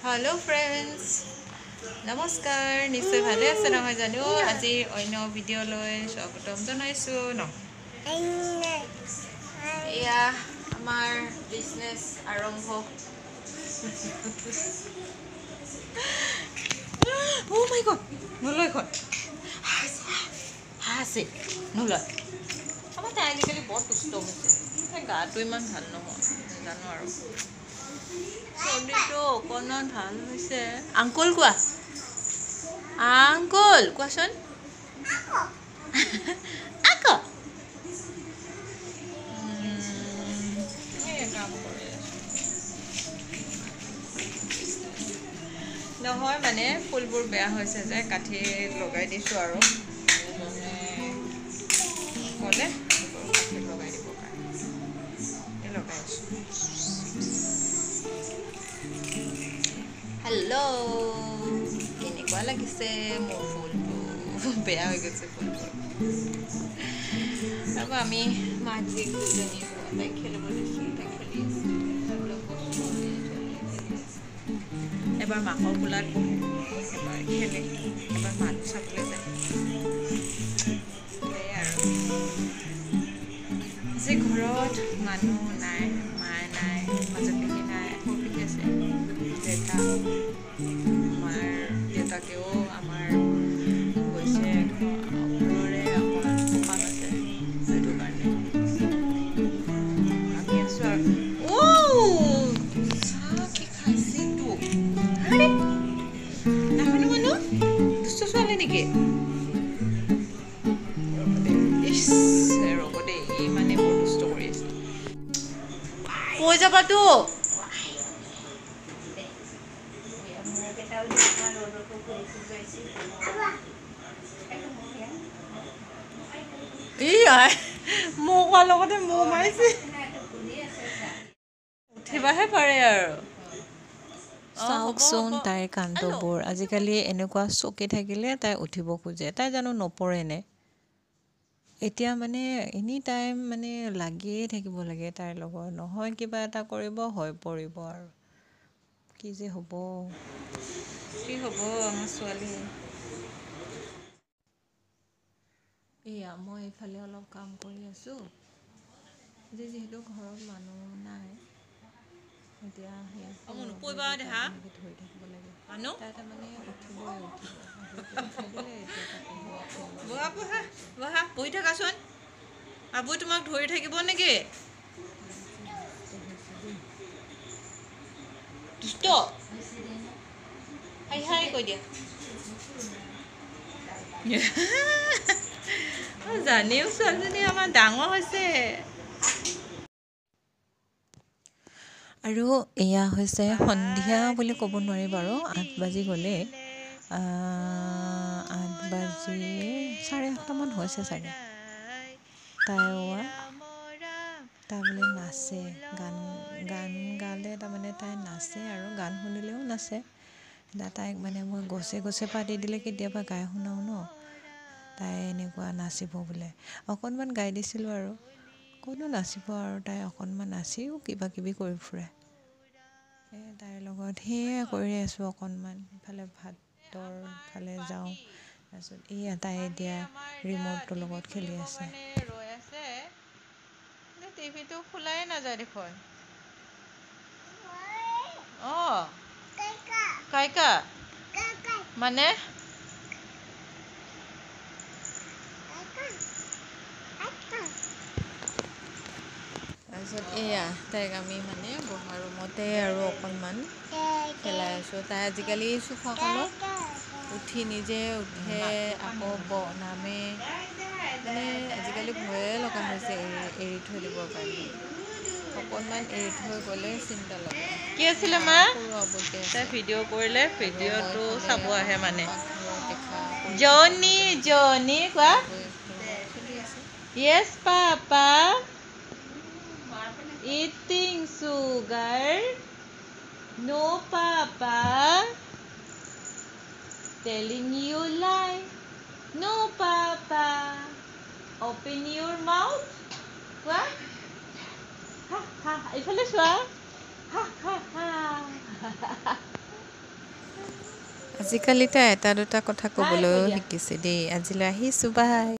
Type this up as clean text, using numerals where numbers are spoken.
Hello friends, নমস্কাৰ নিশ্চয় ভালে আছে নহয় জানো আজি অন্য ভিডিঅ' লৈ স্বাগতম জনাইছো ন এয়া আমাৰ বিজনেছ আৰম্ভ ও মাই গড নলয় খন হাসে নলয় আমাৰ তাই আজিকালি বৰ দুষ্ট হৈছে গাটো ইমান ভাল নহয় জানো আৰু চৰ্দিটো অকণমান ভাল হৈছে আংকুল কোৱা আংকুল কোৱাচোন আকৌ কাম কৰি আছোঁ নহয় মানে ফুলবোৰ বেয়া হৈছে যে কাঠি লগাই দিছোঁ আৰু ক'লে কাঠি লগাই দিব কাৰণে লগাই আছোঁ হেল্ল' কেনেকুৱা লাগিছে মোৰ ফুলটো বেয়া হৈ গৈছে ফুলবোৰ আৰু আমি মাজি দুজনী তাইক খেলিব দিছোঁ তাই খেলি আছে এবাৰ মাকৰ কোলাত বহে এবাৰ খেলে এবাৰ মানুহ চাবলৈ যায় সেয়াই আৰু আজি ঘৰত মানুহ নাই মায়ে নাই মাজত পেহী নাই সৰু পেহী আছে দেউতা আমাৰ দেউতাকেও আমাৰ গৈছে ঘৰৰে অকণমান সকাম আছে সেইটো কাৰণে আমি আছোঁ আৰু চাহ কি খাইছেতো আৰে নাখানো মানুহ দুষ্ট ছোৱালী নেকি ৰ'ব দেই এই মানে বৰ দুষ্ট কৰি আছে কৈ যাবাতো মৌ কোৱাৰ লগতে মৌ মাৰিছে উঠিবাহে পাৰে আৰু চাওকচোন তাইৰ কাণ্ডবোৰ আজিকালি এনেকুৱা চকী থাকিলে তাই উঠিব খোজে তাই জানো নপৰেনে এতিয়া মানে এনি টাইম মানে লাগিয়ে থাকিব লাগে তাইৰ লগত নহয় কিবা এটা কৰিব হৈ পৰিব আৰু কি যে হ'ব কি হ'ব আমাৰ ছোৱালী এয়া মই এইফালে অলপ কাম কৰি আছোঁ যিহেতু ঘৰত মানুহ নাই এতিয়া নপৰিবা দেহা এনেকৈ ধৰি থাকিব লাগে মানুহ তাই তাৰমানে উঠিবই উঠিব উঠাই দিলে এতিয়া তাকে বহা বহা বহা বহি থাকাচোন আবুই তোমাক ধৰি থাকিব নেকি দুষ্ট হাই হাই কৈ দিয়া জানিও ছোৱালীজনী আমাৰ ডাঙৰ হৈছে আৰু এয়া হৈছে সন্ধিয়া বুলি ক'ব নোৱাৰি বাৰু 8 বাজি গ'লে 8 বাজি 8:30মান হৈছে চাগে তাই বোলে নাচে গান গালে তাৰমানে তাই নাচে আৰু গান শুনিলেও নাচে তাইক মানে মই গছে পাতি দিলে কেতিয়াবা গাই শুনাওঁ ন তাই এনেকুৱা নাচিব বোলে অকণমান গাই দিছিলোঁ আৰু কোনো নাচিব আৰু তাই অকণমান নাচিও কিবা কিবি কৰি ফুৰে তাইৰ লগত সেয়া কৰি আছোঁ অকণমান ইফালে ভাতৰ ফালে যাওঁ তাৰপিছত তাই এতিয়া ৰিম'টটোৰ লগত খেলি আছে ৰৈ আছে টিভিটো খোলাই নাযায় দেখোন অঁ কাইকা মানে তাৰপিছত তাইক আমি মানে বহা ৰুমতে আৰু অকণমান খেলাই আছোঁ তাই আজিকালি চোফাখনত উঠি নিজে উঠে আকৌ নামে মানে আজিকালি ভয়ে লগা হৈছে এৰি থৈ দিবৰ কাৰণে অকণমান এৰি থৈ গ'লে চিন্তা লাগে কি আছিলে মা তাই ভিডিঅ' কৰিলে ভিডিঅ'টো চাব আহে মানে জনি কোৱা য়েছ papa eating sugar no papa telling you lie no papa open your mouth what ha ha ifale chua ha ha ha আজিকালি তাই এটা দুটা কথা ক'বলৈও শিকিছে দেই। আজিলৈ আহিছোঁ, বাই।